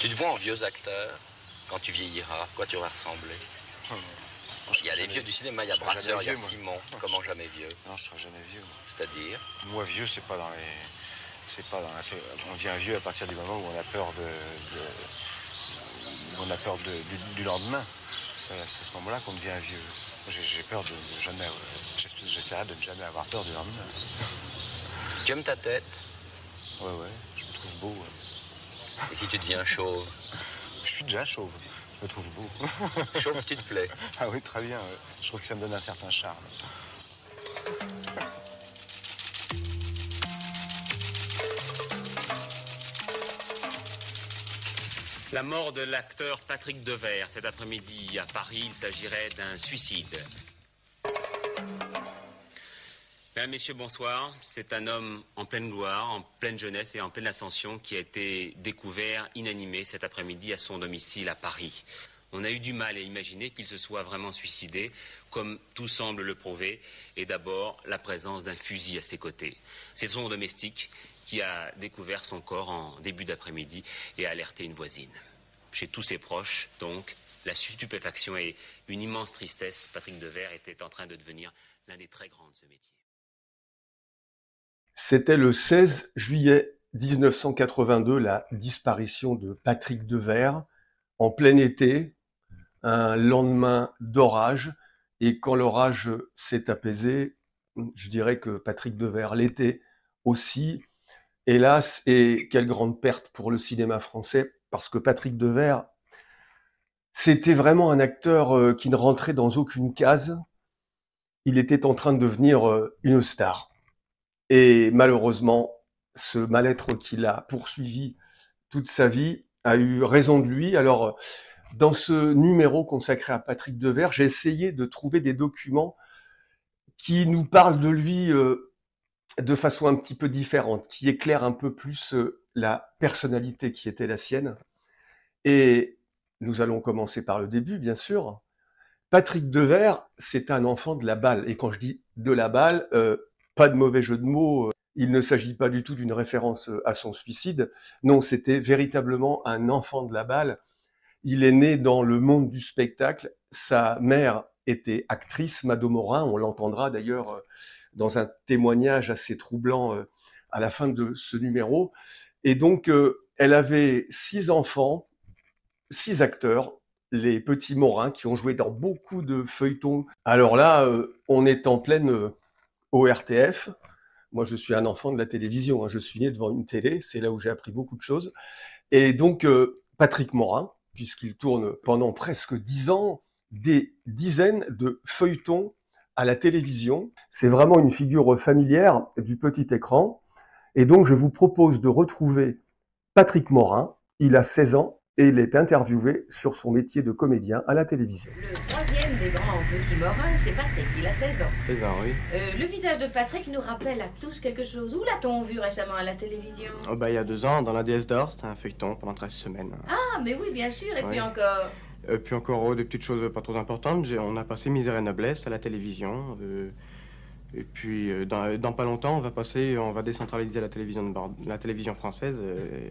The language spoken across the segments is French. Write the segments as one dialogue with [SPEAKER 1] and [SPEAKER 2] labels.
[SPEAKER 1] Tu te vois en vieux acteur? Quand tu vieilliras, quoi tu vas ressembler? Il y a les vieux du cinéma, il y a Brasseur, il y a Simon. Comment jamais vieux?
[SPEAKER 2] Non, je serai jamais vieux.
[SPEAKER 1] C'est-à-dire?
[SPEAKER 2] Moi, vieux, c'est pas dans les... C'est pas dans la... On devient vieux à partir du moment où on a peur du lendemain. C'est à ce moment-là qu'on devient vieux. J'ai peur de jamais... J'essaierai de ne jamais avoir peur du lendemain.
[SPEAKER 1] Tu aimes ta tête?
[SPEAKER 2] Ouais, je me trouve beau. Ouais.
[SPEAKER 1] Et si tu deviens chauve?
[SPEAKER 2] Je suis déjà chauve. Je me trouve beau.
[SPEAKER 1] Chauve, tu te plais?
[SPEAKER 2] Ah oui, très bien. Je trouve que ça me donne un certain charme.
[SPEAKER 3] La mort de l'acteur Patrick Devers cet après-midi à Paris, il s'agirait d'un suicide. Mesdames, Messieurs, bonsoir. C'est un homme en pleine gloire, en pleine jeunesse et en pleine ascension qui a été découvert inanimé cet après-midi à son domicile à Paris. On a eu du mal à imaginer qu'il se soit vraiment suicidé, comme tout semble le prouver, et d'abord la présence d'un fusil à ses côtés. C'est son domestique qui a découvert son corps en début d'après-midi et a alerté une voisine. Chez tous ses proches, donc, la stupéfaction et une immense tristesse. Patrick Devers était en train de devenir l'un des très grands de ce métier.
[SPEAKER 4] C'était le 16 juillet 1982, la disparition de Patrick Devers, en plein été, un lendemain d'orage, et quand l'orage s'est apaisé, je dirais que Patrick Devers l'était aussi, hélas, et quelle grande perte pour le cinéma français, parce que Patrick Devers, c'était vraiment un acteur qui ne rentrait dans aucune case, il était en train de devenir une star. Et malheureusement, ce mal-être qu'il a poursuivi toute sa vie a eu raison de lui. Alors, dans ce numéro consacré à Patrick Devers, j'ai essayé de trouver des documents qui nous parlent de lui de façon un petit peu différente, qui éclairent un peu plus la personnalité qui était la sienne. Et nous allons commencer par le début, bien sûr. Patrick Devers, c'est un enfant de la balle. Et quand je dis de la balle, pas de mauvais jeu de mots, il ne s'agit pas du tout d'une référence à son suicide. Non, c'était véritablement un enfant de la balle. Il est né dans le monde du spectacle. Sa mère était actrice, Mado Morin. On l'entendra d'ailleurs dans un témoignage assez troublant à la fin de ce numéro. Et donc, elle avait 6 enfants, 6 acteurs, les petits Morins, qui ont joué dans beaucoup de feuilletons. Alors là, on est en pleine ORTF. Moi, je suis un enfant de la télévision. Hein. Je suis né devant une télé. C'est là où j'ai appris beaucoup de choses. Et donc, Patrick Morin, puisqu'il tourne pendant presque 10 ans, des dizaines de feuilletons à la télévision. C'est vraiment une figure familière du petit écran. Et donc, je vous propose de retrouver Patrick Morin. Il a 16 ans et il est interviewé sur son métier de comédien à la télévision.
[SPEAKER 5] Le troisième des grands petits Morins, c'est Patrick, il a 16 ans.
[SPEAKER 6] 16 ans, oui.
[SPEAKER 5] Le visage de Patrick nous rappelle à tous quelque chose. Où l'a-t-on vu récemment à la télévision?
[SPEAKER 6] Oh bah il y a 2 ans, dans la déesse d'or, c'était un feuilleton pendant 13 semaines.
[SPEAKER 5] Ah, mais oui, bien sûr, et
[SPEAKER 6] Ouais.
[SPEAKER 5] puis encore...
[SPEAKER 6] Puis encore des petites choses pas trop importantes. On a passé Misère et Noblesse à la télévision. Et puis dans pas longtemps, on va décentraliser la télévision française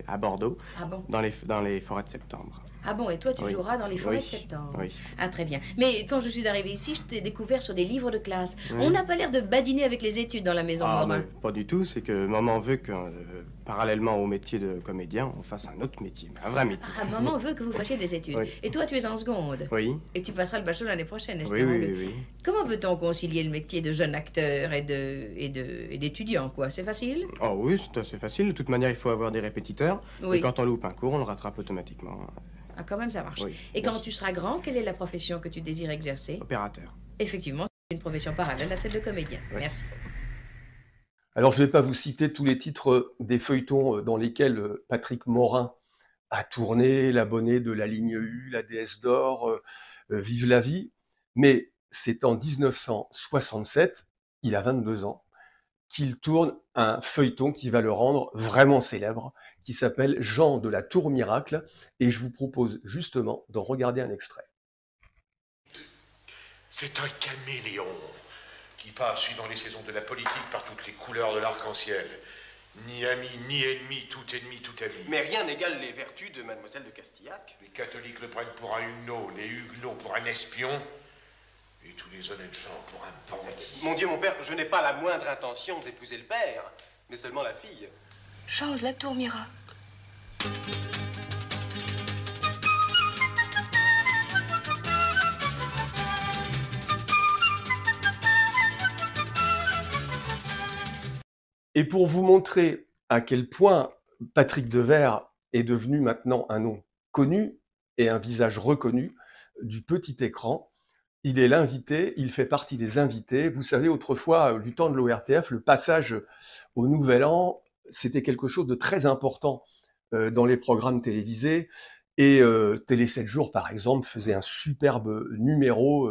[SPEAKER 6] à Bordeaux,
[SPEAKER 5] Ah bon?
[SPEAKER 6] dans les forêts de septembre.
[SPEAKER 5] Ah bon, et toi tu
[SPEAKER 6] Oui.
[SPEAKER 5] joueras dans les forêts
[SPEAKER 6] Oui.
[SPEAKER 5] de septembre?
[SPEAKER 6] Oui.
[SPEAKER 5] Ah très bien. Mais quand je suis arrivée ici, je t'ai découvert sur des livres de classe.
[SPEAKER 6] Oui.
[SPEAKER 5] On n'a pas l'air de badiner avec les études dans la maison Morin.
[SPEAKER 6] Mais pas du tout, c'est que maman veut que, parallèlement au métier de comédien, on fasse un autre métier, un vrai métier.
[SPEAKER 5] Ah, maman veut que vous fassiez des études.
[SPEAKER 6] Oui.
[SPEAKER 5] Et toi tu es en seconde.
[SPEAKER 6] Oui.
[SPEAKER 5] Et tu passeras le bachelor l'année prochaine,
[SPEAKER 6] Oui,
[SPEAKER 5] espérons-le.
[SPEAKER 6] oui, oui, oui.
[SPEAKER 5] Comment peut-on concilier le métier de jeune acteur et d'étudiant, quoi? C'est facile?
[SPEAKER 6] Oh oui, c'est assez facile. De toute manière, il faut avoir des répétiteurs.
[SPEAKER 5] Oui.
[SPEAKER 6] Et quand on loupe un cours, on le rattrape automatiquement.
[SPEAKER 5] Ah, quand même, ça marche.
[SPEAKER 6] Oui.
[SPEAKER 5] Et quand
[SPEAKER 6] Merci.
[SPEAKER 5] tu seras grand, quelle est la profession que tu désires exercer?
[SPEAKER 6] Opérateur.
[SPEAKER 5] Effectivement, c'est une profession parallèle à celle de comédien.
[SPEAKER 6] Oui.
[SPEAKER 5] Merci.
[SPEAKER 4] Alors, je ne vais pas vous citer tous les titres des feuilletons dans lesquels Patrick Morin a tourné, l'abonné de la ligne U, la déesse d'or, Vive la vie, mais c'est en 1967, il a 22 ans, qu'il tourne un feuilleton qui va le rendre vraiment célèbre, qui s'appelle Jean de la Tour Miracle, et je vous propose justement d'en regarder un extrait.
[SPEAKER 7] C'est un caméléon qui passe suivant les saisons de la politique par toutes les couleurs de l'arc-en-ciel. Ni ami, ni ennemi, tout ami.
[SPEAKER 8] Mais rien n'égale les vertus de Mademoiselle de Castillac.
[SPEAKER 7] Les catholiques le prennent pour un huguenot, les huguenots pour un espion, et tous les honnêtes gens pour un bandit.
[SPEAKER 8] Mon Dieu, mon père, je n'ai pas la moindre intention d'épouser le père, mais seulement la fille.
[SPEAKER 9] Jean de la Tour Miracle.
[SPEAKER 4] Et pour vous montrer à quel point Patrick Devers est devenu maintenant un nom connu et un visage reconnu du petit écran, il est l'invité, il fait partie des invités. Vous savez, autrefois, du temps de l'ORTF, le passage au Nouvel An, c'était quelque chose de très important dans les programmes télévisés. Et Télé 7 jours, par exemple, faisait un superbe numéro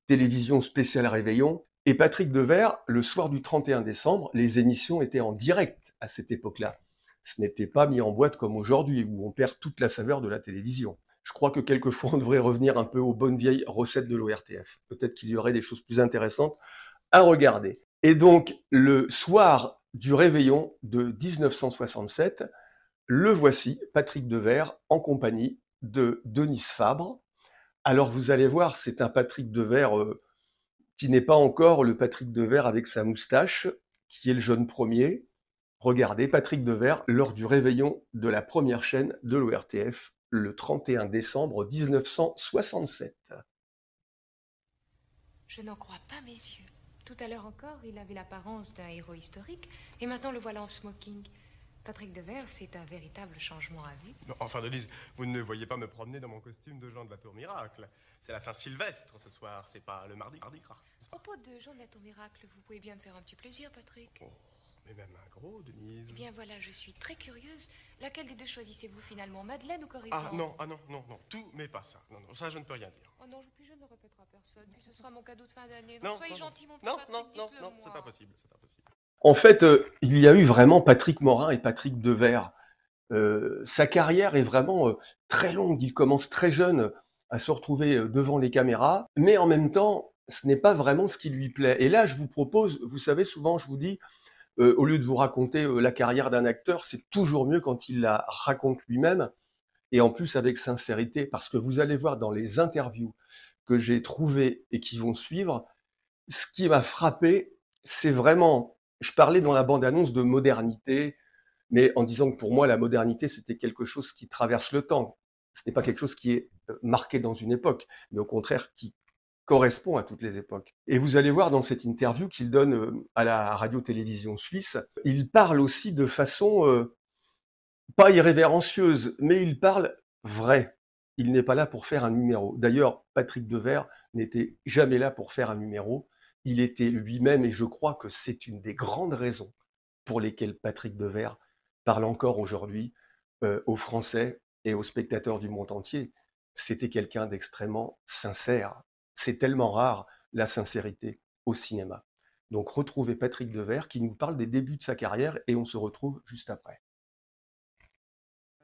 [SPEAKER 4] télévision spéciale Réveillon. Et Patrick Devers, le soir du 31 décembre, les émissions étaient en direct à cette époque-là. Ce n'était pas mis en boîte comme aujourd'hui, où on perd toute la saveur de la télévision. Je crois que quelquefois, on devrait revenir un peu aux bonnes vieilles recettes de l'ORTF. Peut-être qu'il y aurait des choses plus intéressantes à regarder. Et donc, le soir du Réveillon de 1967, le voici, Patrick Devers, en compagnie de Denise Fabre. Alors, vous allez voir, c'est un Patrick Devers qui n'est pas encore le Patrick Devers avec sa moustache, qui est le jeune premier. Regardez, Patrick Devers, lors du Réveillon de la première chaîne de l'ORTF, le 31 décembre 1967.
[SPEAKER 9] Je n'en crois pas mes yeux. Tout à l'heure encore, il avait l'apparence d'un héros historique, et maintenant le voilà en smoking. Patrick Devers, c'est un véritable changement à vue.
[SPEAKER 8] Non, enfin, Denise, vous ne voyez pas me promener dans mon costume de Jean de la Tour Miracle. C'est la Saint-Sylvestre ce soir, c'est pas le mardi gras.
[SPEAKER 9] À propos de Jean de la Tour Miracle, vous pouvez bien me faire un petit plaisir, Patrick.
[SPEAKER 8] Oh, mais même un gros, Denise.
[SPEAKER 9] Eh bien voilà, je suis très curieuse. Laquelle des deux choisissez-vous finalement, Madeleine ou Corisande?
[SPEAKER 8] Ah non, tout, mais pas ça. Non, ça je ne peux rien dire.
[SPEAKER 9] Oh non, puis je ne le répéterai à personne. Puis ce sera mon cadeau de fin d'année.
[SPEAKER 8] Non,
[SPEAKER 9] soyez gentil, mon petit
[SPEAKER 8] non,
[SPEAKER 9] Patrick,
[SPEAKER 8] non,
[SPEAKER 9] dites-le moi.
[SPEAKER 8] c'est impossible.
[SPEAKER 4] En fait, il y a eu vraiment Patrick Morin et Patrick Devers. Sa carrière est vraiment très longue. Il commence très jeune à se retrouver devant les caméras, mais en même temps, ce n'est pas vraiment ce qui lui plaît. Et là, je vous propose, vous savez, souvent, je vous dis, au lieu de vous raconter la carrière d'un acteur, c'est toujours mieux quand il la raconte lui-même, et en plus avec sincérité, parce que vous allez voir dans les interviews que j'ai trouvées et qui vont suivre, ce qui m'a frappé, c'est vraiment, je parlais dans la bande-annonce de modernité, mais en disant que pour moi, la modernité, c'était quelque chose qui traverse le temps. Ce n'est pas quelque chose qui est marqué dans une époque, mais au contraire qui correspond à toutes les époques. Et vous allez voir dans cette interview qu'il donne à la radio-télévision suisse, il parle aussi de façon pas irrévérencieuse, mais il parle vrai. Il n'est pas là pour faire un numéro. D'ailleurs, Patrick Devers n'était jamais là pour faire un numéro. Il était lui-même, et je crois que c'est une des grandes raisons pour lesquelles Patrick Devers parle encore aujourd'hui aux Français et aux spectateurs du monde entier. C'était quelqu'un d'extrêmement sincère. C'est tellement rare, la sincérité au cinéma. Donc retrouvez Patrick Devers qui nous parle des débuts de sa carrière et on se retrouve juste après.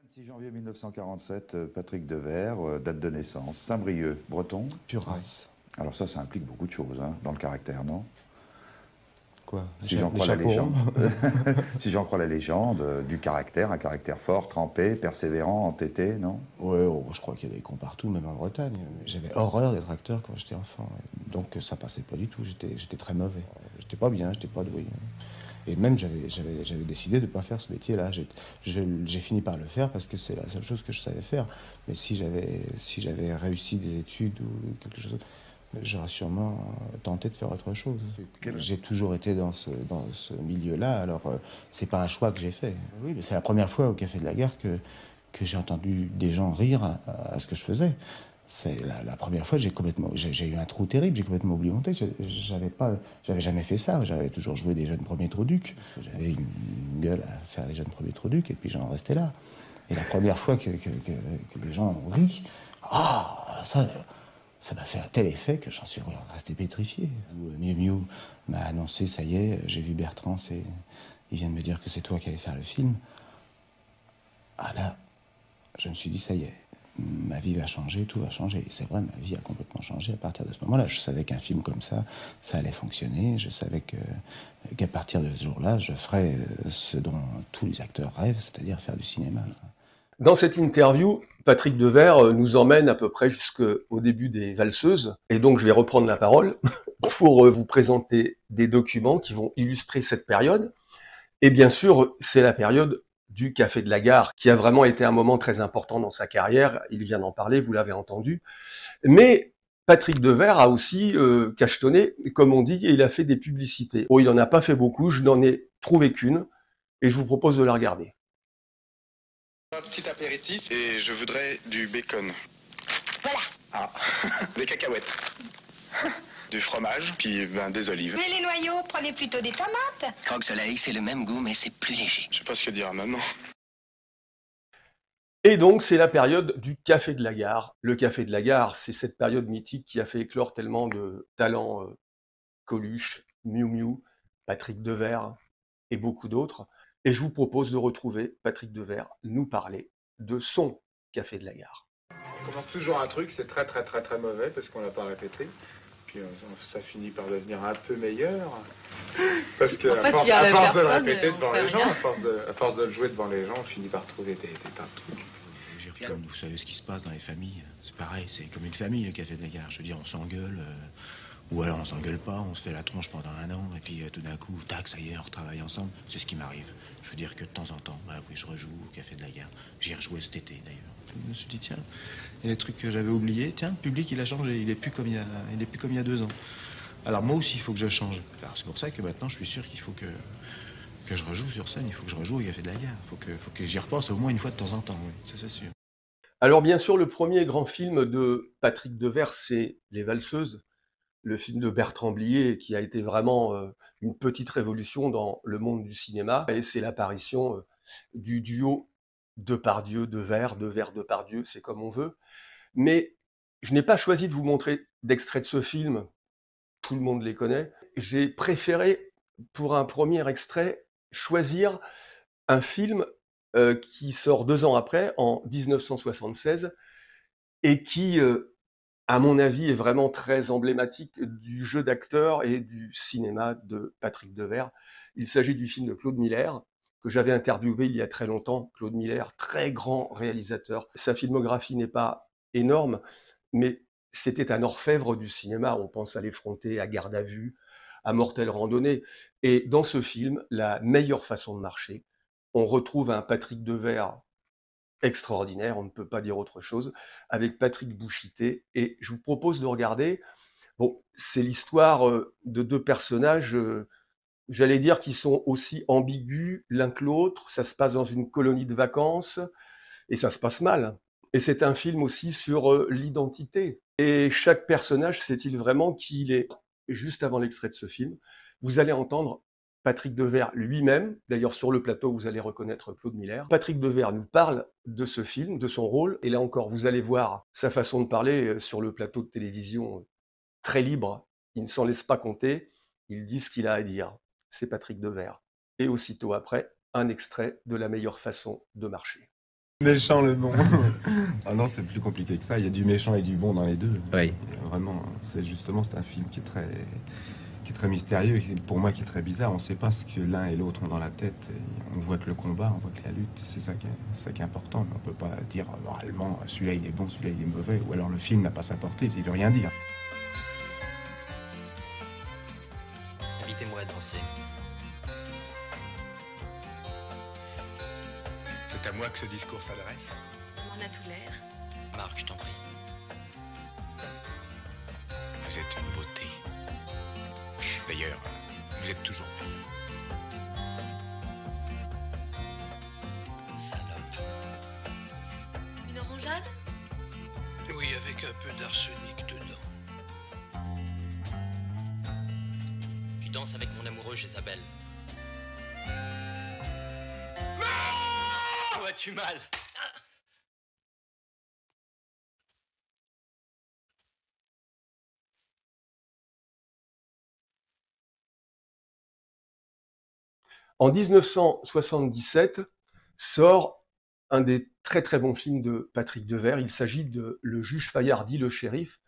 [SPEAKER 10] 26 janvier 1947, Patrick Devers, date de naissance, Saint-Brieuc, breton.
[SPEAKER 11] Pure race.
[SPEAKER 10] Alors ça implique beaucoup de choses dans le caractère, non?
[SPEAKER 11] Quoi?
[SPEAKER 10] Si j'en crois la légende. Si j'en crois la légende, du caractère, un caractère fort, trempé, persévérant, entêté, non?
[SPEAKER 11] Ouais, je crois qu'il y a des cons partout, même en Bretagne. J'avais horreur d'être acteur quand j'étais enfant. Donc ça passait pas du tout, j'étais très mauvais. J'étais pas bien, j'étais pas doué. Et même j'avais décidé de ne pas faire ce métier-là. J'ai fini par le faire parce que c'est la seule chose que je savais faire. Mais si j'avais réussi des études ou quelque chose, j'aurais sûrement tenté de faire autre chose. J'ai toujours été dans ce milieu-là, alors c'est pas un choix que j'ai fait. Oui, mais c'est la première fois au Café de la Gare que j'ai entendu des gens rire à ce que je faisais. C'est la première fois, j'ai eu un trou terrible, j'ai complètement oublié mon texte. J'avais jamais fait ça, j'avais toujours joué des jeunes premiers trous-ducs. J'avais une gueule à faire les jeunes premiers trous-ducs, et puis j'en restais là. Et la première fois que les gens ont ri, ça m'a fait un tel effet que j'en suis resté pétrifié. Miu Miu m'a annoncé, ça y est, j'ai vu Bertrand, il vient de me dire que c'est toi qui allais faire le film. Ah là, je me suis dit, ça y est, ma vie va changer, tout va changer. Et c'est vrai, ma vie a complètement changé à partir de ce moment-là. Je savais qu'un film comme ça allait fonctionner. Je savais qu'à partir de ce jour-là, je ferais ce dont tous les acteurs rêvent, c'est-à-dire faire du cinéma.
[SPEAKER 4] Dans cette interview, Patrick Devers nous emmène à peu près jusqu'au début des Valseuses. Et donc, je vais reprendre la parole pour vous présenter des documents qui vont illustrer cette période. Et bien sûr, c'est la période du Café de la Gare, qui a vraiment été un moment très important dans sa carrière. Il vient d'en parler, vous l'avez entendu. Mais Patrick Devers a aussi cachetonné, comme on dit, et il a fait des publicités. Oh, il n'en a pas fait beaucoup, je n'en ai trouvé qu'une, et je vous propose de la regarder.
[SPEAKER 12] Un petit apéritif et je voudrais du bacon.
[SPEAKER 13] Voilà.
[SPEAKER 12] Ah, des cacahuètes. Du fromage, puis des olives.
[SPEAKER 13] Mais les noyaux, prenez plutôt des tomates.
[SPEAKER 14] Croque-soleil, c'est le même goût, mais c'est plus léger.
[SPEAKER 12] Je sais pas ce que dire à maman.
[SPEAKER 4] Et donc, c'est la période du Café de la Gare. Le Café de la Gare, c'est cette période mythique qui a fait éclore tellement de talents, Coluche, Miu Miu, Patrick Devers et beaucoup d'autres. Et je vous propose de retrouver Patrick Devers nous parler de son Café de la Gare.
[SPEAKER 15] On commence toujours un truc, c'est très mauvais parce qu'on l'a pas répété. Puis ça finit par devenir un peu meilleur. Parce que à force de le répéter devant les gens, à force de le jouer devant les gens, on finit par trouver des tas de trucs.
[SPEAKER 16] Comme vous savez ce qui se passe dans les familles, c'est pareil, c'est comme une famille le Café de la Gare. Je veux dire, on s'engueule, ou alors on s'engueule pas, on se fait la tronche pendant un an, et puis tout d'un coup, tac, ça y est, on retravaille ensemble. C'est ce qui m'arrive. Je veux dire que de temps en temps, bah oui, je rejoue au Café de la Gare. J'y ai rejoué cet été d'ailleurs. Je me suis dit, tiens, il y a des trucs que j'avais oubliés, tiens, le public il a changé, il est plus comme il y a 2 ans. Alors moi aussi, il faut que je change. Alors c'est pour ça que maintenant, je suis sûr qu'il faut que je rejoue sur scène, il faut que je rejoue au Café de la Gare. Il faut que j'y repense au moins une fois de temps en temps, oui, ça c'est sûr.
[SPEAKER 4] Alors bien sûr, le premier grand film de Patrick Devers, c'est Les Valseuses, le film de Bertrand Blier, qui a été vraiment une petite révolution dans le monde du cinéma. Et c'est l'apparition du duo Depardieu-Devers, Devers-Depardieu, c'est comme on veut. Mais je n'ai pas choisi de vous montrer d'extraits de ce film, tout le monde les connaît. J'ai préféré, pour un premier extrait, choisir un film qui sort 2 ans après, en 1976, et qui, à mon avis, est vraiment très emblématique du jeu d'acteur et du cinéma de Patrick Devers. Il s'agit du film de Claude Miller, que j'avais interviewé il y a très longtemps. Claude Miller, très grand réalisateur. Sa filmographie n'est pas énorme, mais c'était un orfèvre du cinéma. On pense à L'Effronté, à Garde à vue, à Mortelle randonnée. Et dans ce film, La meilleure façon de marcher, on retrouve un Patrick Devers extraordinaire, on ne peut pas dire autre chose, avec Patrick Bouchité. Et je vous propose de regarder, bon, c'est l'histoire de 2 personnages, j'allais dire, qui sont aussi ambigus l'un que l'autre. Ça se passe dans une colonie de vacances, et ça se passe mal. Et c'est un film aussi sur l'identité. Et chaque personnage sait-il vraiment qui il est? Juste avant l'extrait de ce film, vous allez entendre Patrick Devers lui-même, d'ailleurs sur le plateau vous allez reconnaître Claude Miller. Patrick Devers nous parle de ce film, de son rôle, et là encore vous allez voir sa façon de parler sur le plateau de télévision, très libre, il ne s'en laisse pas compter, il dit ce qu'il a à dire. C'est Patrick Devers. Et aussitôt après, un extrait de La meilleure façon de marcher.
[SPEAKER 17] Méchant le bon. Ah non, c'est plus compliqué que ça, il y a du méchant et du bon dans les deux.
[SPEAKER 3] Oui.
[SPEAKER 17] Vraiment, c'est un film qui est très mystérieux et pour moi qui est très bizarre. On ne sait pas ce que l'un et l'autre ont dans la tête. Et on voit que le combat, on voit que la lutte, c'est ça qui est important. On ne peut pas dire moralement celui-là il est bon, celui-là il est mauvais, ou alors le film n'a pas sa portée, il ne veut rien dire.
[SPEAKER 3] Invitez-moi à danser.
[SPEAKER 8] C'est à moi que ce discours s'adresse.
[SPEAKER 9] Ça m'en a tout l'air.
[SPEAKER 3] Marc, je t'en prie.
[SPEAKER 8] Vous êtes une beauté. D'ailleurs, vous êtes toujours belle.
[SPEAKER 3] Salope.
[SPEAKER 9] Une orangeade?
[SPEAKER 18] Oui, avec un peu d'arsenic dedans.
[SPEAKER 3] Tu danses avec mon amoureux Jézabel. Où as-tu mal?
[SPEAKER 4] En 1977 sort un des très très bon film de Patrick Devers. Il s'agit de Le juge Fayard dit le shérif,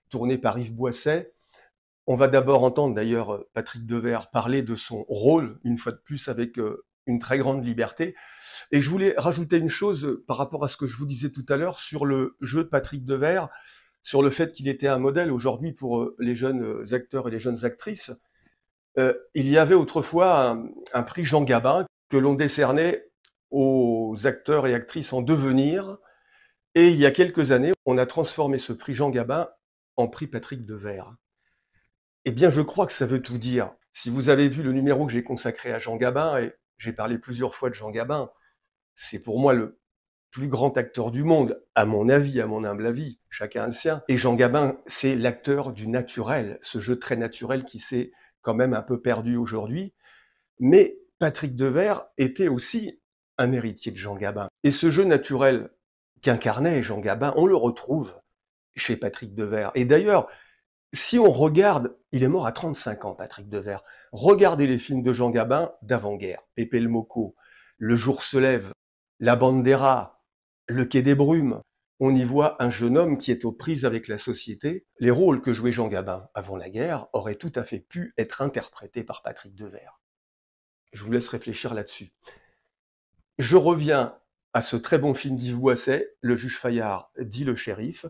[SPEAKER 4] tourné par Yves Boisset. On va d'abord entendre d'ailleurs Patrick Devers parler de son rôle, une fois de plus avec une très grande liberté. Et je voulais rajouter une chose par rapport à ce que je vous disais tout à l'heure sur le jeu de Patrick Devers, sur le fait qu'il était un modèle aujourd'hui pour les jeunes acteurs et les jeunes actrices. Il y avait autrefois un prix Jean Gabin que l'on décernait aux acteurs et actrices en devenir. Et il y a quelques années, on a transformé ce prix Jean Gabin en prix Patrick Devers. Eh bien, je crois que ça veut tout dire. Si vous avez vu le numéro que j'ai consacré à Jean Gabin, et j'ai parlé plusieurs fois de Jean Gabin, c'est pour moi le plus grand acteur du monde, à mon avis, à mon humble avis, chacun le sien. Et Jean Gabin, c'est l'acteur du naturel, ce jeu très naturel qui s'est quand même un peu perdu aujourd'hui. Mais Patrick Devers était aussi un héritier de Jean Gabin. Et ce jeu naturel qu'incarnait Jean Gabin, on le retrouve chez Patrick Devers. Et d'ailleurs, si on regarde, il est mort à 35 ans, Patrick Devers. Regardez les films de Jean Gabin d'avant-guerre. Pépé le Mocco, Le jour se lève, La Bandera, Le quai des brumes. On y voit un jeune homme qui est aux prises avec la société. Les rôles que jouait Jean Gabin avant la guerre auraient tout à fait pu être interprétés par Patrick Devers. Je vous laisse réfléchir là-dessus. Je reviens à ce très bon film d'Yves Boisset, Le juge Fayard dit le shérif.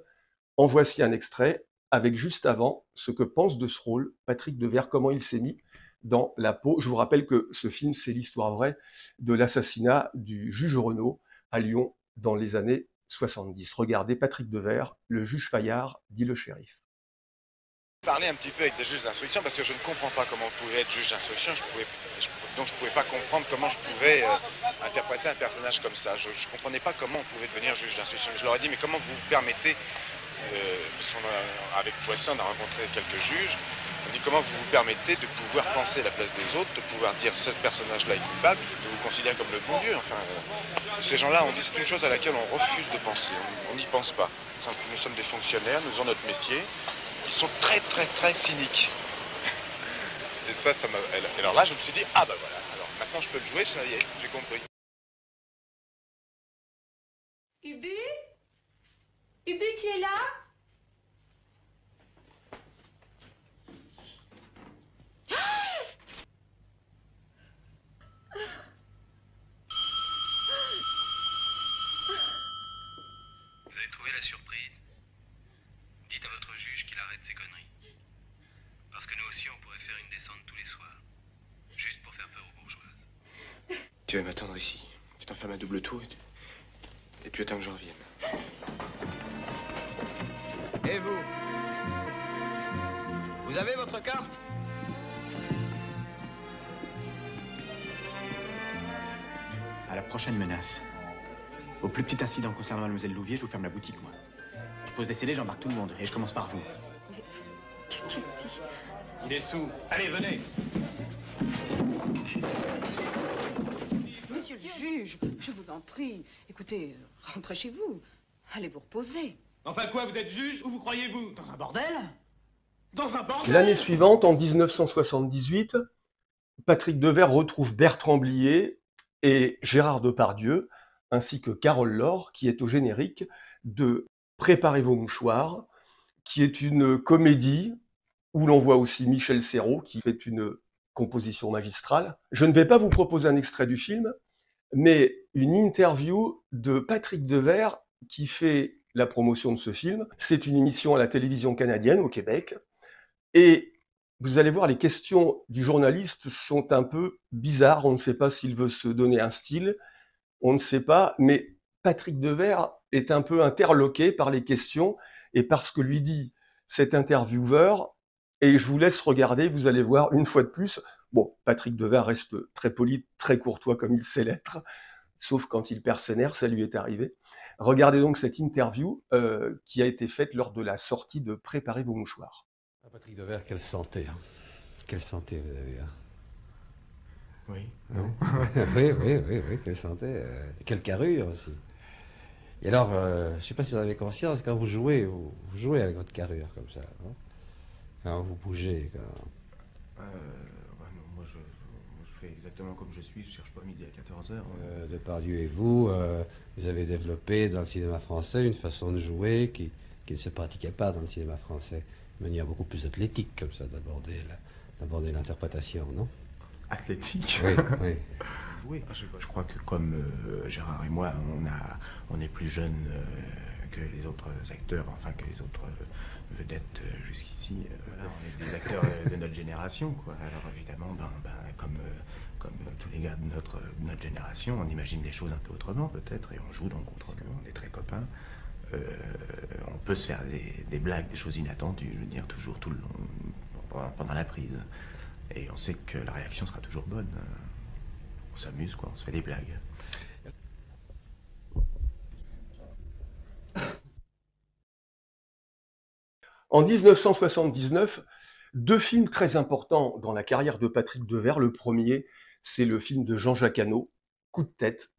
[SPEAKER 4] En voici un extrait, avec juste avant ce que pense de ce rôle Patrick Devers, comment il s'est mis dans la peau. Je vous rappelle que ce film, c'est l'histoire vraie de l'assassinat du juge Renaud à Lyon dans les années 70. Regardez Patrick Devers, Le juge Fayard dit le shérif.
[SPEAKER 12] Parler un petit peu avec des juges d'instruction parce que je ne comprends pas comment on pouvait être juge d'instruction, donc je ne pouvais pas comprendre comment je pouvais interpréter un personnage comme ça. Je ne comprenais pas comment on pouvait devenir juge d'instruction. Je leur ai dit, mais comment vous vous permettez, parce qu'avec Poisson on a rencontré quelques juges, on dit comment vous vous permettez de pouvoir penser à la place des autres, de pouvoir dire ce personnage-là est coupable, de vous considérer comme le bon Dieu. Enfin, ces gens-là, on dit c'est une chose à laquelle on refuse de penser, on n'y pense pas. Nous sommes des fonctionnaires, nous avons notre métier. Ils sont très très très cyniques. Et ça m'a... Alors là, je me suis dit, ah bah voilà, alors maintenant je peux le jouer, ça y est, j'ai compris.
[SPEAKER 19] Ubu? Ubu, tu es là?
[SPEAKER 20] Vous avez trouvé la surprise? Dites à votre juge qu'il arrête ses conneries. Parce que nous aussi, on pourrait faire une descente tous les soirs. Juste pour faire peur aux bourgeoises.
[SPEAKER 12] Tu vas m'attendre ici. Tu t'enfermes à double tour et tu attends que je revienne.
[SPEAKER 21] Et vous? Vous avez votre carte?
[SPEAKER 16] À la prochaine menace. Au plus petit incident concernant Mademoiselle Louvier, je vous ferme la boutique, moi. Je pose des CD, j'embarque tout le monde. Et je commence par vous.
[SPEAKER 19] Qu'est-ce qu'il dit?
[SPEAKER 16] Il est sous. Allez, venez.
[SPEAKER 22] Monsieur le juge, je vous en prie. Écoutez, rentrez chez vous. Allez vous reposer.
[SPEAKER 21] Enfin quoi, vous êtes juge? Où vous croyez-vous? Dans un bordel? Dans un bordel?
[SPEAKER 4] L'année suivante, en 1978, Patrick Devers retrouve Bertrand Blier et Gérard Depardieu, ainsi que Carole Laure, qui est au générique de Préparez vos mouchoirs, qui est une comédie où l'on voit aussi Michel Serrault, qui fait une composition magistrale. Je ne vais pas vous proposer un extrait du film, mais une interview de Patrick Devers qui fait la promotion de ce film. C'est une émission à la télévision canadienne au Québec. Et vous allez voir, les questions du journaliste sont un peu bizarres. On ne sait pas s'il veut se donner un style. On ne sait pas, mais Patrick Devers est un peu interloqué par les questions et par ce que lui dit cet intervieweur. Et je vous laisse regarder, vous allez voir une fois de plus. Bon, Patrick Devers reste très poli, très courtois comme il sait l'être, sauf quand il perd ses nerfs, ça lui est arrivé. Regardez donc cette interview qui a été faite lors de la sortie de Préparez vos mouchoirs.
[SPEAKER 23] Patrick Devers, quelle santé, hein. Quelle santé vous avez, hein.
[SPEAKER 6] Oui.
[SPEAKER 23] Non. oui, quelle santé. Quelle carrure aussi. Et alors, je ne sais pas si vous avez conscience, quand vous jouez avec votre carrure comme ça, non? Quand vous bougez, quand...
[SPEAKER 6] non, moi je fais exactement
[SPEAKER 11] exactement comme je suis, je cherche pas midi à 14h.
[SPEAKER 23] Depardieu et vous, vous avez développé dans le cinéma français une façon de jouer qui ne se pratiquait pas dans le cinéma français. De manière beaucoup plus athlétique, comme ça, d'aborder l'interprétation, non?
[SPEAKER 11] Athlétique?
[SPEAKER 23] Oui, oui.
[SPEAKER 11] Oui, je crois que comme Gérard et moi, on est plus jeunes que les autres acteurs, enfin que les autres vedettes jusqu'ici. Voilà, on est des acteurs de notre génération, quoi. Alors évidemment, comme tous les gars de notre génération, on imagine les choses un peu autrement peut-être, et on joue donc autrement, on est très copains. On peut se faire des blagues, des choses inattendues, je veux dire, toujours tout le long, pendant la prise. Et on sait que la réaction sera toujours bonne. On s'amuse, quoi, on se fait des blagues.
[SPEAKER 4] En 1979, deux films très importants dans la carrière de Patrick Devers. Le premier, c'est le film de Jean-Jacques Hano, Coup de tête.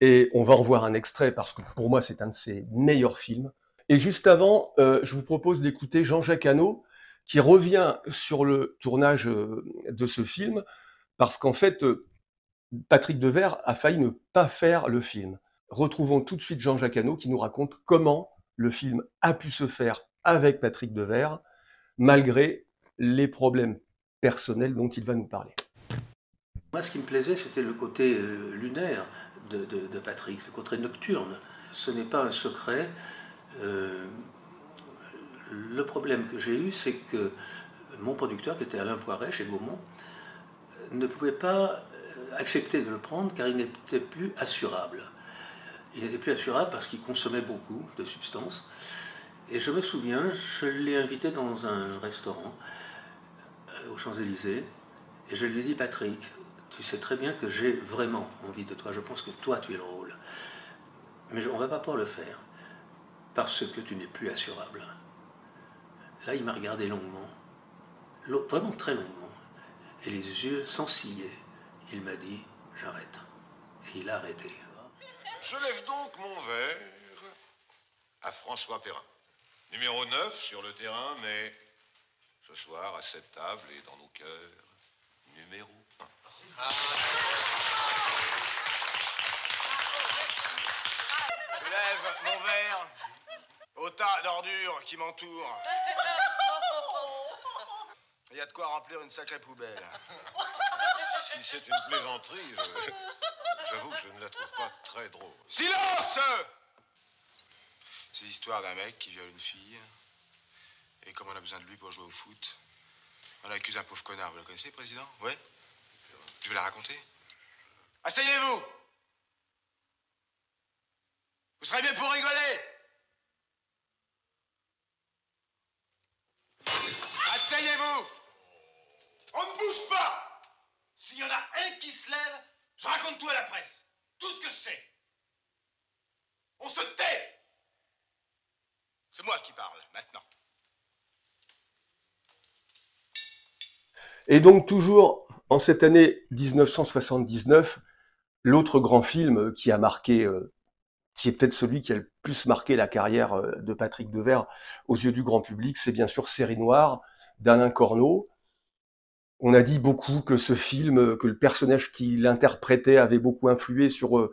[SPEAKER 4] Et on va en voir un extrait parce que pour moi, c'est un de ses meilleurs films. Et juste avant, je vous propose d'écouter Jean-Jacques Hano qui revient sur le tournage de ce film parce qu'en fait, Patrick Devers a failli ne pas faire le film. Retrouvons tout de suite Jean-Jacques Hano qui nous raconte comment le film a pu se faire avec Patrick Devers, malgré les problèmes personnels dont il va nous parler.
[SPEAKER 1] Moi, ce qui me plaisait, c'était le côté lunaire de Patrick, le côté nocturne. Ce n'est pas un secret. Le problème que j'ai eu, c'est que mon producteur, qui était Alain Poiret chez Gaumont, ne pouvait pas accepter de le prendre car il n'était plus assurable. Il n'était plus assurable parce qu'il consommait beaucoup de substances. Et je me souviens, je l'ai invité dans un restaurant aux Champs-Élysées et je lui ai dit: Patrick, tu sais très bien que j'ai vraiment envie de toi, je pense que toi tu es le rôle. Mais on ne va pas pouvoir le faire parce que tu n'es plus assurable. Là, il m'a regardé longuement, vraiment très longuement, et les yeux s'encillaient. Il m'a dit: j'arrête. Et il a arrêté.
[SPEAKER 2] Je lève donc mon verre à François Perrin. Numéro 9 sur le terrain, mais ce soir, à cette table et dans nos cœurs, numéro 1.
[SPEAKER 12] Je lève mon verre au tas d'ordures qui m'entourent. Il y a de quoi remplir une sacrée poubelle.
[SPEAKER 2] Si c'est une plaisanterie, j'avoue que je ne la trouve pas très drôle.
[SPEAKER 12] Silence! C'est l'histoire d'un mec qui viole une fille. Et comme on a besoin de lui pour jouer au foot, on accuse un pauvre connard. Vous la connaissez, président? Ouais? Je vais la raconter. Asseyez-vous! Vous serez bien pour rigoler! Asseyez-vous! On ne bouge pas! S'il y en a un qui se lève, je raconte tout à la presse. Tout ce que je sais. On se tait! C'est moi qui parle, maintenant.
[SPEAKER 4] Et donc toujours en cette année 1979, l'autre grand film qui a marqué, qui est peut-être celui qui a le plus marqué la carrière de Patrick Devers aux yeux du grand public, c'est bien sûr Série Noire d'Alain Corneau. On a dit beaucoup que ce film, que le personnage qu'il interprétait avait beaucoup influé sur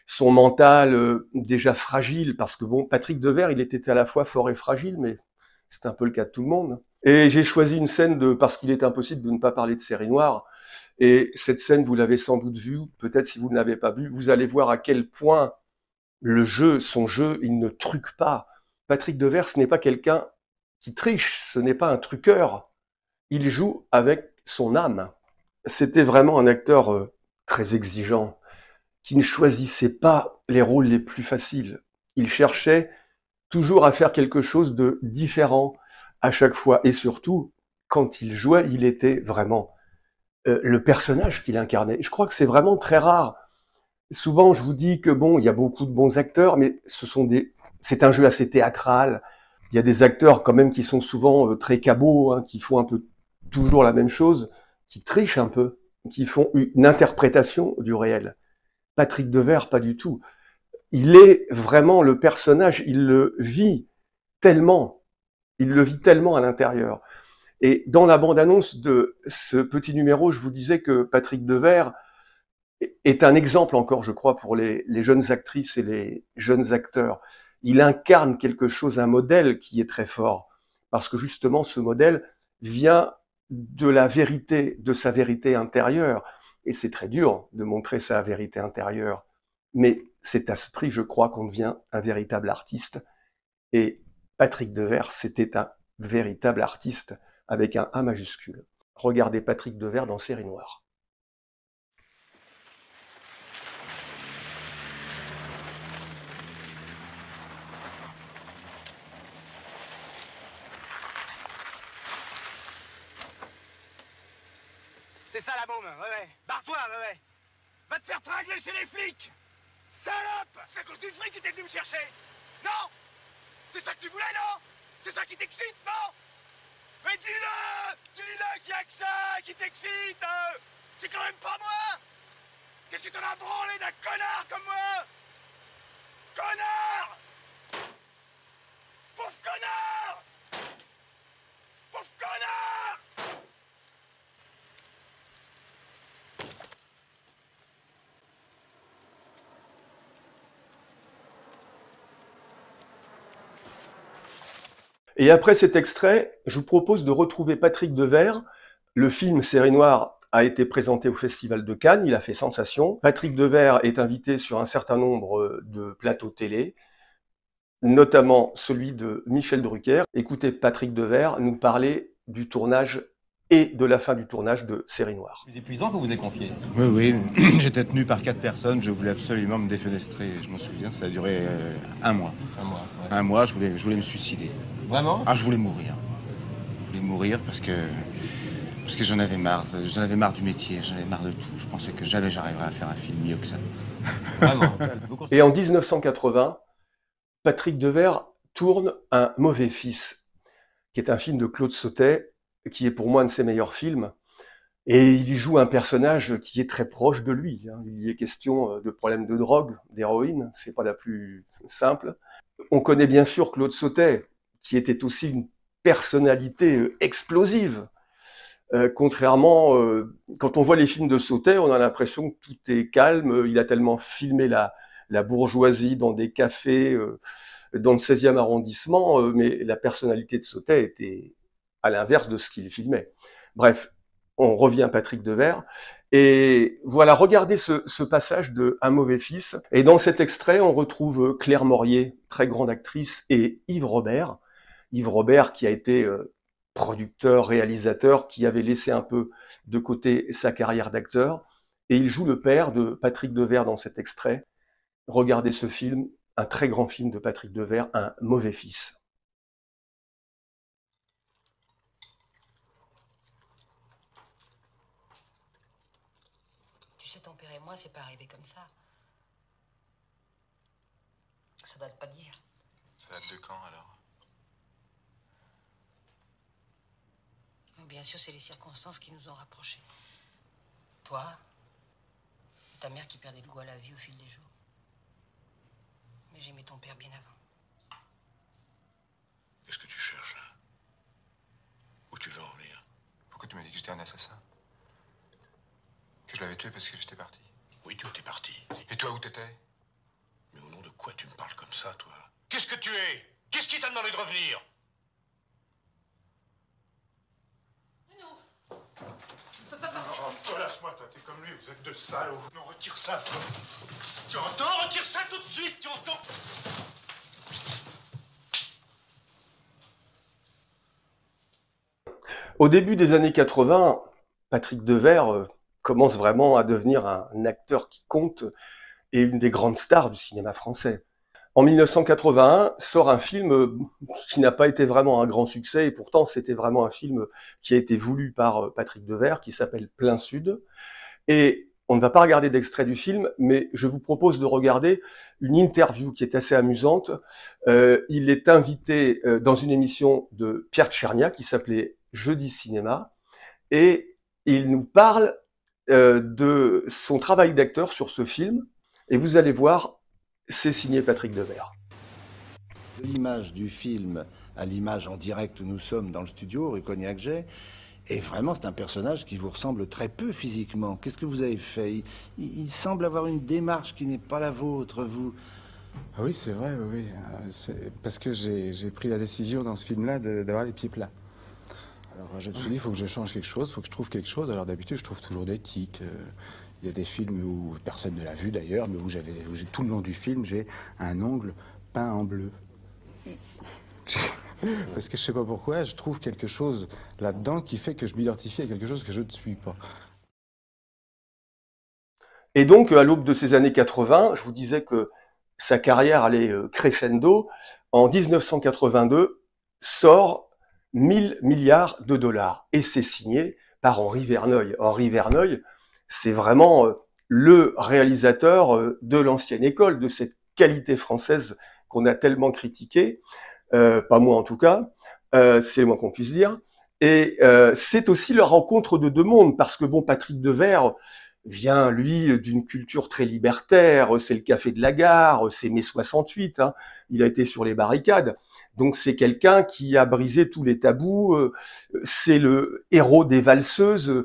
[SPEAKER 4] son mental déjà fragile, parce que bon, Patrick Devers, il était à la fois fort et fragile, mais c'est un peu le cas de tout le monde. Et j'ai choisi une scène parce qu'il est impossible de ne pas parler de Série Noire. Et cette scène, vous l'avez sans doute vue, peut-être si vous ne l'avez pas vue, vous allez voir à quel point son jeu, il ne truque pas. Patrick Devers, ce n'est pas quelqu'un qui triche, ce n'est pas un truqueur. Il joue avec son âme. C'était vraiment un acteur très exigeant, qui ne choisissait pas les rôles les plus faciles. Il cherchait toujours à faire quelque chose de différent à chaque fois. Et surtout, quand il jouait, il était vraiment le personnage qu'il incarnait. Je crois que c'est vraiment très rare. Souvent, je vous dis que bon, il y a beaucoup de bons acteurs, mais c'est un jeu assez théâtral. Il y a des acteurs quand même qui sont souvent très cabots, hein, qui font un peu toujours la même chose, qui trichent un peu, qui font une interprétation du réel. Patrick Devers, pas du tout. Il est vraiment le personnage, il le vit tellement à l'intérieur. Et dans la bande-annonce de ce petit numéro, je vous disais que Patrick Devers est un exemple encore, je crois, pour les jeunes actrices et les jeunes acteurs. Il incarne quelque chose, un modèle qui est très fort, parce que justement, ce modèle vient de la vérité, de sa vérité intérieure. Et c'est très dur de montrer sa vérité intérieure. Mais c'est à ce prix, je crois, qu'on devient un véritable artiste. Et Patrick Devers, c'était un véritable artiste avec un A majuscule. Regardez Patrick Devers dans Série Noire.
[SPEAKER 21] C'est ça la môme, ouais. Barre-toi, ouais. Va te faire tringler chez les flics. Salope! C'est à cause du fric que t'es venu me chercher. Non! C'est ça que tu voulais, non? C'est ça qui t'excite, non? Mais dis-le! Dis-le qu'il y a que ça qui t'excite! C'est quand même pas moi! Qu'est-ce que t'en as branlé d'un connard comme moi? Connard! Pauvre connard! Pauvre connard!
[SPEAKER 4] Et après cet extrait, je vous propose de retrouver Patrick Devers. Le film Série Noire a été présenté au Festival de Cannes, il a fait sensation. Patrick Devers est invité sur un certain nombre de plateaux télé, notamment celui de Michel Drucker. Écoutez Patrick Devers nous parler du tournage et de la fin du tournage de Série Noire.
[SPEAKER 5] C'est épuisant que vous avez confié.
[SPEAKER 16] Oui, j'étais tenu par 4 personnes, je voulais absolument me défenestrer. Je m'en souviens, ça a duré un mois.
[SPEAKER 5] Un mois, ouais.
[SPEAKER 16] Un mois, je voulais me suicider.
[SPEAKER 5] Vraiment?
[SPEAKER 16] Ah, je voulais mourir. Je voulais mourir parce que j'en avais marre. J'en avais marre du métier, j'en avais marre de tout. Je pensais que jamais j'arriverais à faire un film mieux que ça.
[SPEAKER 5] Vraiment.
[SPEAKER 4] Et en 1980, Patrick Devers tourne Un mauvais fils, qui est un film de Claude Sautet, qui est pour moi un de ses meilleurs films. Et il y joue un personnage qui est très proche de lui. Il y est question de problèmes de drogue, d'héroïne, c'est pas la plus simple. On connaît bien sûr Claude Sautet, qui était aussi une personnalité explosive. Contrairement, quand on voit les films de Sautet, on a l'impression que tout est calme. Il a tellement filmé la bourgeoisie dans des cafés, dans le 16e arrondissement, mais la personnalité de Sautet était à l'inverse de ce qu'il filmait. Bref, on revient à Patrick Devers. Et voilà, regardez ce passage de Un mauvais fils. Et dans cet extrait, on retrouve Claire Morier, très grande actrice, et Yves Robert. Yves Robert qui a été producteur, réalisateur, qui avait laissé un peu de côté sa carrière d'acteur. Et il joue le père de Patrick Devers dans cet extrait. Regardez ce film, un très grand film de Patrick Devers, Un mauvais fils.
[SPEAKER 7] Tu sais, ton père et moi, c'est pas arrivé comme ça. Ça date pas d'hier.
[SPEAKER 12] Ça date de quand, alors?
[SPEAKER 7] Bien sûr, c'est les circonstances qui nous ont rapprochés. Toi, et ta mère qui perdait le goût à la vie au fil des jours. Mais j'aimais ton père bien avant.
[SPEAKER 12] Qu'est-ce que tu cherches, là? Où tu veux en venir?
[SPEAKER 11] Pourquoi tu m'as dit que j'étais un assassin? Que je l'avais tué parce que j'étais parti?
[SPEAKER 12] Oui, tu étais parti. Et toi, où t'étais? Mais au nom de quoi tu me parles comme ça, toi? Qu'est-ce que tu es? Qu'est-ce qui t'a demandé de revenir? Relâche-moi, toi, t'es comme lui, vous êtes deux salauds. Non, retire ça, toi. Tu entends? Retire ça tout de suite, tu entends?
[SPEAKER 4] Au début des années 80, Patrick Devers commence vraiment à devenir un acteur qui compte et une des grandes stars du cinéma français. En 1981, sort un film qui n'a pas été vraiment un grand succès, et pourtant c'était vraiment un film qui a été voulu par Patrick Devers, qui s'appelle Plein Sud. Et on ne va pas regarder d'extrait du film, mais je vous propose de regarder une interview qui est assez amusante. Il est invité dans une émission de Pierre Tchernia qui s'appelait Jeudi Cinéma, et il nous parle de son travail d'acteur sur ce film, et vous allez voir, c'est signé Patrick Devers.
[SPEAKER 10] L'image du film à l'image en direct où nous sommes dans le studio, rue Cognac-Jay, et vraiment c'est un personnage qui vous ressemble très peu physiquement. Qu'est-ce que vous avez fait? Il semble avoir une démarche qui n'est pas la vôtre, vous.
[SPEAKER 15] Ah oui, c'est vrai, oui. Parce que j'ai pris la décision dans ce film-là d'avoir les pieds plats. Alors je me suis dit, il faut que je change quelque chose, il faut que je trouve quelque chose. Alors d'habitude, je trouve toujours des tics. Il y a des films où personne ne l'a vu d'ailleurs, mais où j'ai tout le long du film, j'ai un ongle peint en bleu. Parce que je sais pas pourquoi, je trouve quelque chose là-dedans qui fait que je m'identifie à quelque chose que je ne suis pas.
[SPEAKER 4] Et donc, à l'aube de ces années 80, je vous disais que sa carrière allait crescendo. En 1982, sort 1000 milliards de dollars. Et c'est signé par Henri Verneuil. Henri Verneuil, c'est vraiment le réalisateur de l'ancienne école, de cette qualité française qu'on a tellement critiquée. Pas moi en tout cas, c'est le moins qu'on puisse dire. Et c'est aussi la rencontre de deux mondes, parce que bon, Patrick Devers vient, lui, d'une culture très libertaire, c'est le café de la gare, c'est mai 68, hein, il a été sur les barricades, donc c'est quelqu'un qui a brisé tous les tabous, c'est le héros des valseuses.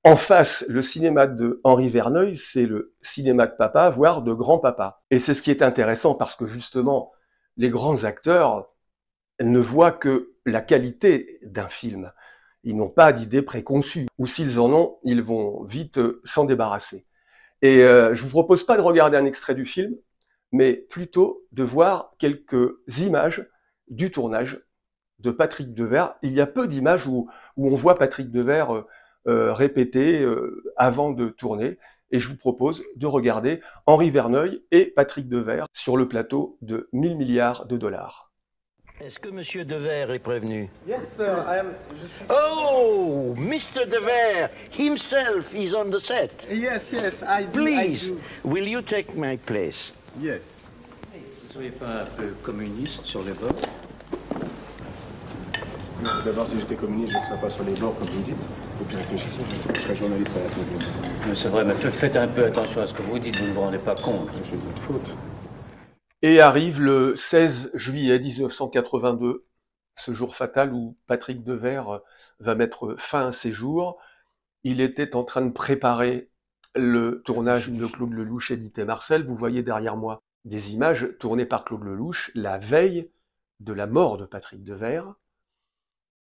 [SPEAKER 4] En face, le cinéma de Henri Verneuil, c'est le cinéma de papa, voire de grand-papa. Et c'est ce qui est intéressant, parce que justement, les grands acteurs ne voient que la qualité d'un film. Ils n'ont pas d'idées préconçues, ou s'ils en ont, ils vont vite s'en débarrasser. Et je vous propose pas de regarder un extrait du film, mais plutôt de voir quelques images du tournage de Patrick Devers. Il y a peu d'images où on voit Patrick Devers répéter avant de tourner, et je vous propose de regarder Henri Verneuil et Patrick Devers sur le plateau de 1000 milliards de dollars.
[SPEAKER 13] Est-ce que Monsieur Devers est prévenu?
[SPEAKER 10] Yes, sir,
[SPEAKER 13] Oh, Mr. Devers himself is on the set.
[SPEAKER 10] Yes, I do.
[SPEAKER 13] Please, will you take my place?
[SPEAKER 10] Yes.
[SPEAKER 1] Vous ne seriez pas un peu communiste sur les bords?
[SPEAKER 15] D'abord, si j'étais communiste, je ne serais pas sur les bords, comme vous dites. Et puis réfléchissez, je serais journaliste à la télé.
[SPEAKER 1] C'est vrai, mais faites un peu attention à ce que vous dites, vous ne vous rendez pas compte.
[SPEAKER 15] C'est votre faute.
[SPEAKER 4] Et arrive le 16 juillet 1982, ce jour fatal où Patrick Devers va mettre fin à ses jours. Il était en train de préparer le tournage de Claude Lelouch édité Marcel. Vous voyez derrière moi des images tournées par Claude Lelouch la veille de la mort de Patrick Devers.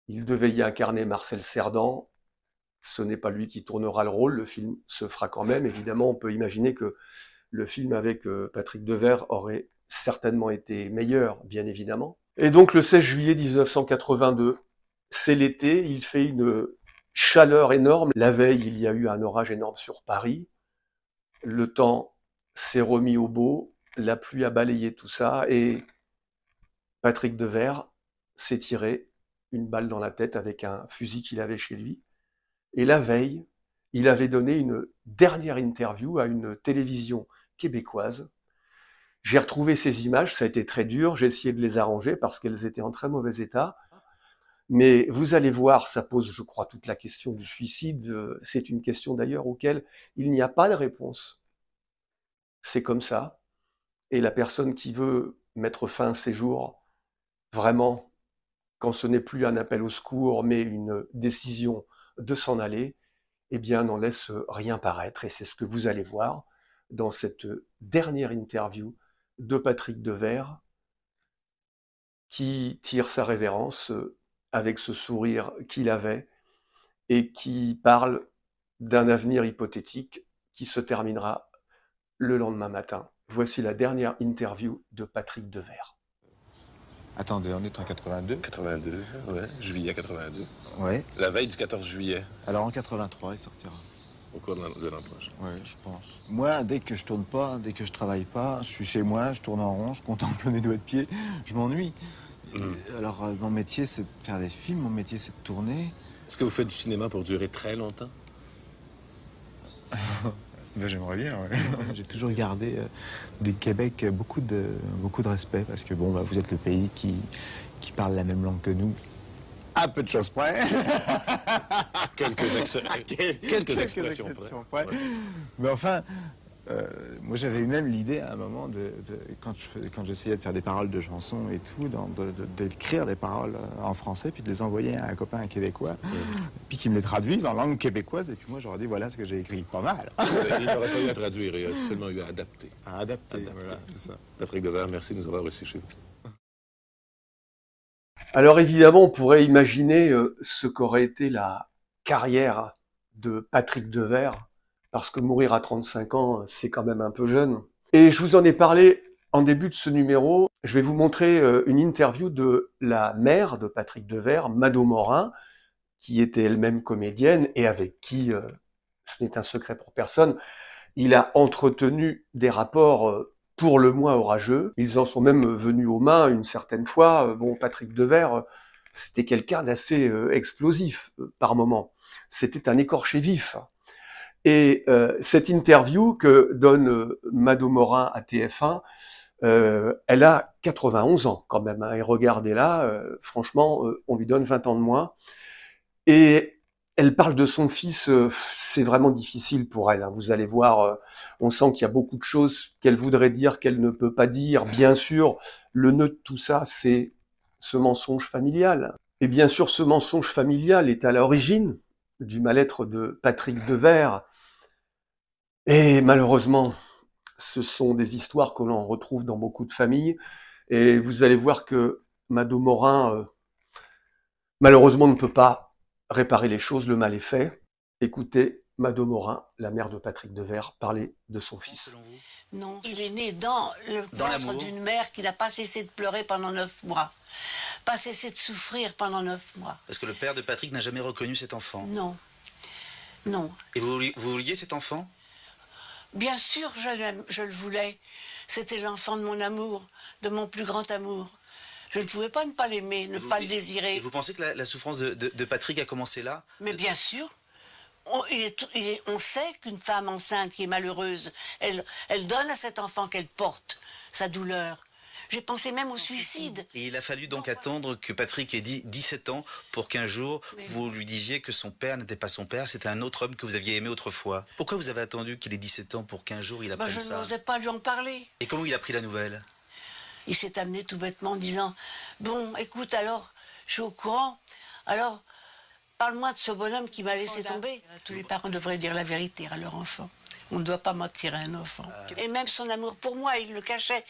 [SPEAKER 4] Il devait y incarner Marcel Cerdan. Ce n'est pas lui qui tournera le rôle, le film se fera quand même. Évidemment, on peut imaginer que le film avec Patrick Devers aurait certainement été meilleur, bien évidemment. Et donc le 16 juillet 1982, c'est l'été, il fait une chaleur énorme. La veille, il y a eu un orage énorme sur Paris. Le temps s'est remis au beau, la pluie a balayé tout ça, et Patrick Devers s'est tiré une balle dans la tête avec un fusil qu'il avait chez lui. Et la veille, il avait donné une dernière interview à une télévision québécoise. J'ai retrouvé ces images, ça a été très dur, j'ai essayé de les arranger parce qu'elles étaient en très mauvais état. Mais vous allez voir, ça pose, je crois, toute la question du suicide. C'est une question d'ailleurs auquel il n'y a pas de réponse. C'est comme ça. Et la personne qui veut mettre fin à ses jours, vraiment, quand ce n'est plus un appel au secours, mais une décision de s'en aller, eh bien, n'en laisse rien paraître. Et c'est ce que vous allez voir dans cette dernière interview de Patrick Devers, qui tire sa révérence avec ce sourire qu'il avait et qui parle d'un avenir hypothétique qui se terminera le lendemain matin. Voici la dernière interview de Patrick Devers.
[SPEAKER 14] Attendez, on est en 82?
[SPEAKER 24] 82, ouais, juillet 82.
[SPEAKER 14] Ouais.
[SPEAKER 24] La veille du 14 juillet.
[SPEAKER 14] Alors en 83, il sortira.
[SPEAKER 24] Au cours de l'an prochain.
[SPEAKER 14] Oui, je pense. Moi, dès que je tourne pas, dès que je travaille pas, je suis chez moi, je tourne en rond, je contemple mes doigts de pied, je m'ennuie. Alors, mon métier, c'est de faire des films, mon métier, c'est de tourner.
[SPEAKER 24] Est-ce que vous faites du cinéma pour durer très longtemps?
[SPEAKER 14] Ben, j'aimerais bien, ouais. J'ai toujours gardé du Québec beaucoup de respect, parce que bon, bah, vous êtes le pays qui parle la même langue que nous. À peu de choses près.
[SPEAKER 24] Quelques expressions près.
[SPEAKER 14] Ouais. Mais enfin, Moi, j'avais eu même l'idée à un moment, quand j'essayais de faire des paroles de chansons et tout, d'écrire des paroles en français, puis de les envoyer à un copain québécois, puis qu'il me les traduise en langue québécoise, et puis moi, j'aurais dit, voilà ce que j'ai écrit. Pas mal.
[SPEAKER 24] Il n'aurait pas eu à traduire, il a seulement eu à adapter.
[SPEAKER 14] À adapter, voilà, c'est ça.
[SPEAKER 24] Patrick Devers, merci de nous avoir reçus chez vous.
[SPEAKER 4] Alors évidemment, on pourrait imaginer ce qu'aurait été la carrière de Patrick Devers, parce que mourir à 35 ans, c'est quand même un peu jeune. Et je vous en ai parlé en début de ce numéro. Je vais vous montrer une interview de la mère de Patrick Devers, Mado Morin, qui était elle-même comédienne et avec qui, ce n'est un secret pour personne, il a entretenu des rapports pour le moins orageux. Ils en sont même venus aux mains une certaine fois. Bon, Patrick Devers, c'était quelqu'un d'assez explosif par moment. C'était un écorché vif. Et cette interview que donne Mado Morin à TF1, elle a 91 ans quand même, hein, et regardez-la, franchement, on lui donne 20 ans de moins. Et elle parle de son fils, c'est vraiment difficile pour elle, hein. Vous allez voir, on sent qu'il y a beaucoup de choses qu'elle voudrait dire, qu'elle ne peut pas dire. Bien sûr, le nœud de tout ça, c'est ce mensonge familial. Et bien sûr, ce mensonge familial est à l'origine du mal-être de Patrick Devers. Et malheureusement, ce sont des histoires que l'on retrouve dans beaucoup de familles. Et vous allez voir que Mado Morin, malheureusement, ne peut pas réparer les choses, le mal est fait. Écoutez Mado Morin, la mère de Patrick Devers, parler de son fils.
[SPEAKER 8] Non, il est né dans le ventre d'une mère qui n'a pas cessé de pleurer pendant 9 mois. Pas cessé de souffrir pendant 9 mois.
[SPEAKER 9] Parce que le père de Patrick n'a jamais reconnu cet enfant.
[SPEAKER 8] Non. Non.
[SPEAKER 9] Et vous vouliez cet enfant?
[SPEAKER 8] Bien sûr, je le voulais. C'était l'enfant de mon amour, de mon plus grand amour. Je ne pouvais pas ne pas l'aimer, ne pas le désirer.
[SPEAKER 9] Et vous pensez que la souffrance de Patrick a commencé là?
[SPEAKER 8] Mais bien sûr. On sait qu'une femme enceinte qui est malheureuse, elle donne à cet enfant qu'elle porte sa douleur. J'ai pensé même au suicide.
[SPEAKER 9] Et il a fallu donc attendre que Patrick ait 17 ans pour qu'un jour, vous lui disiez que son père n'était pas son père, c'était un autre homme que vous aviez aimé autrefois. Pourquoi vous avez attendu qu'il ait 17 ans pour qu'un jour il apprenne ça?
[SPEAKER 8] Je n'osais pas lui en parler.
[SPEAKER 9] Et comment il a pris la nouvelle?
[SPEAKER 8] Il s'est amené tout bêtement en disant « Bon, écoute, alors, je suis au courant, alors, parle-moi de ce bonhomme qui m'a laissé tomber. » Tous les parents devraient dire la vérité à leur enfant. On ne doit pas mentir à un enfant. Et même son amour pour moi, il le cachait.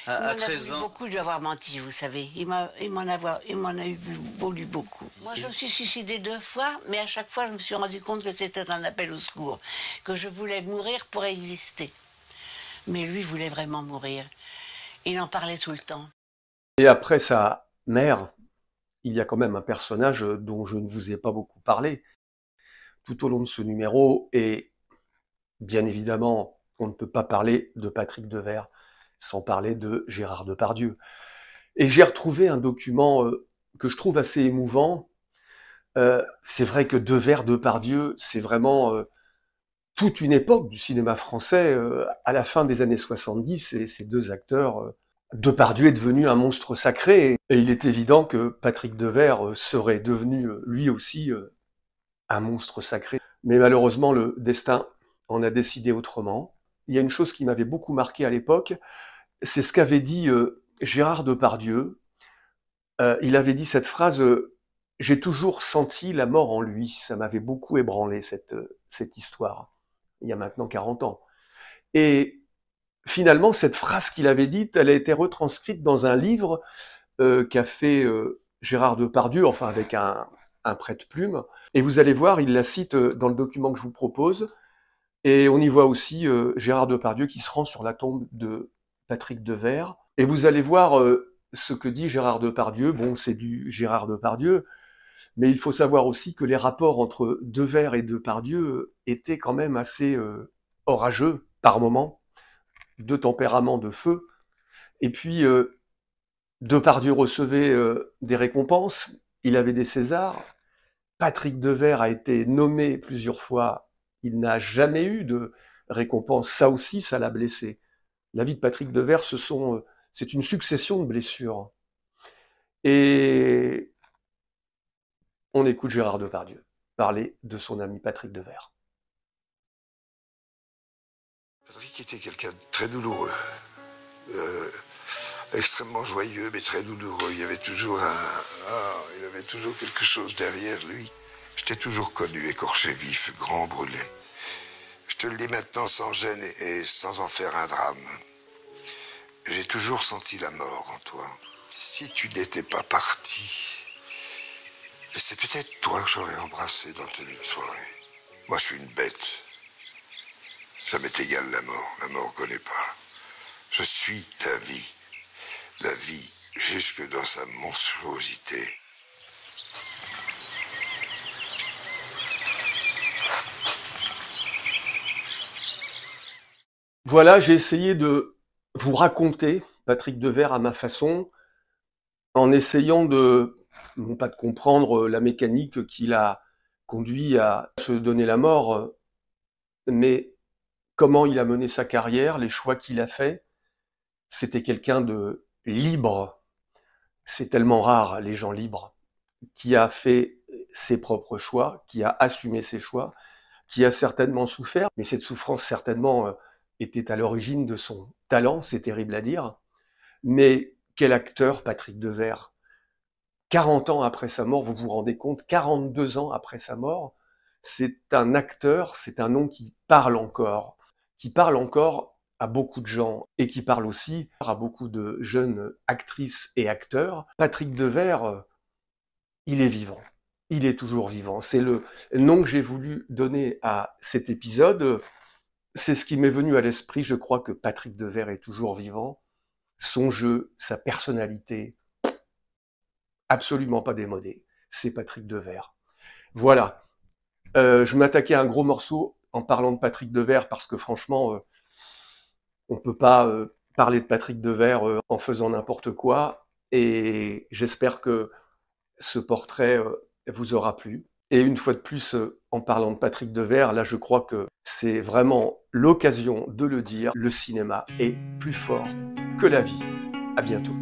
[SPEAKER 8] Il m'en a voulu beaucoup de lui avoir menti, vous savez. Il m'en a voulu beaucoup. Moi, je me suis suicidée 2 fois, mais à chaque fois, je me suis rendu compte que c'était un appel au secours, que je voulais mourir pour exister. Mais lui voulait vraiment mourir. Il en parlait tout le temps.
[SPEAKER 4] Et après sa mère, il y a quand même un personnage dont je ne vous ai pas beaucoup parlé tout au long de ce numéro, et bien évidemment, on ne peut pas parler de Patrick Devers sans parler de Gérard Depardieu. Et j'ai retrouvé un document que je trouve assez émouvant. C'est vrai que Devers, Depardieu, c'est vraiment toute une époque du cinéma français. À la fin des années 70, et ces 2 acteurs, Depardieu est devenu un monstre sacré. Et il est évident que Patrick Devers serait devenu lui aussi un monstre sacré. Mais malheureusement, le destin en a décidé autrement. Il y a une chose qui m'avait beaucoup marqué à l'époque, c'est ce qu'avait dit Gérard Depardieu. Il avait dit cette phrase « J'ai toujours senti la mort en lui ». Ça m'avait beaucoup ébranlé, cette histoire, il y a maintenant 40 ans. Et finalement, cette phrase qu'il avait dite, elle a été retranscrite dans un livre qu'a fait Gérard Depardieu, enfin avec un prête-plume. Et vous allez voir, il la cite dans le document que je vous propose. Et on y voit aussi Gérard Depardieu qui se rend sur la tombe de Patrick Devers. Et vous allez voir ce que dit Gérard Depardieu. Bon, c'est du Gérard Depardieu, mais il faut savoir aussi que les rapports entre Devers et Depardieu étaient quand même assez orageux par moments, de tempérament de feu. Et puis, Depardieu recevait des récompenses, il avait des Césars. Patrick Devers a été nommé plusieurs fois. Il n'a jamais eu de récompense. Ça aussi, ça l'a blessé. La vie de Patrick Devers, c'est une succession de blessures. Et on écoute Gérard Depardieu parler de son ami Patrick Devers.
[SPEAKER 3] Patrick était quelqu'un de très douloureux, extrêmement joyeux, mais très douloureux. Il y avait toujours il avait toujours quelque chose derrière lui. Je t'ai toujours connu écorché vif, grand brûlé. Je te le dis maintenant sans gêne et sans en faire un drame. J'ai toujours senti la mort en toi. Si tu n'étais pas parti, c'est peut-être toi que j'aurais embrassé dans une soirée. Moi, je suis une bête. Ça m'est égal la mort ne connaît pas. Je suis la vie jusque dans sa monstruosité.
[SPEAKER 4] Voilà, j'ai essayé de vous raconter Patrick Devers à ma façon, en essayant de, non pas de comprendre la mécanique qui l'a conduit à se donner la mort, mais comment il a mené sa carrière, les choix qu'il a faits. C'était quelqu'un de libre. C'est tellement rare, les gens libres, qui a fait ses propres choix, qui a assumé ses choix, qui a certainement souffert, mais cette souffrance certainement était à l'origine de son talent, c'est terrible à dire. Mais quel acteur, Patrick Devers. 40 ans après sa mort, vous vous rendez compte, 42 ans après sa mort, c'est un acteur, c'est un nom qui parle encore à beaucoup de gens et qui parle aussi à beaucoup de jeunes actrices et acteurs. Patrick Devers, il est vivant, il est toujours vivant. C'est le nom que j'ai voulu donner à cet épisode. C'est ce qui m'est venu à l'esprit. Je crois que Patrick Devers est toujours vivant. Son jeu, sa personnalité, absolument pas démodé. C'est Patrick Devers. Voilà. Je m'attaquais à un gros morceau en parlant de Patrick Devers parce que franchement, on peut pas parler de Patrick Devers en faisant n'importe quoi. Et j'espère que ce portrait vous aura plu. Et une fois de plus, en parlant de Patrick Devers, là je crois que c'est vraiment l'occasion de le dire, le cinéma est plus fort que la vie. À bientôt.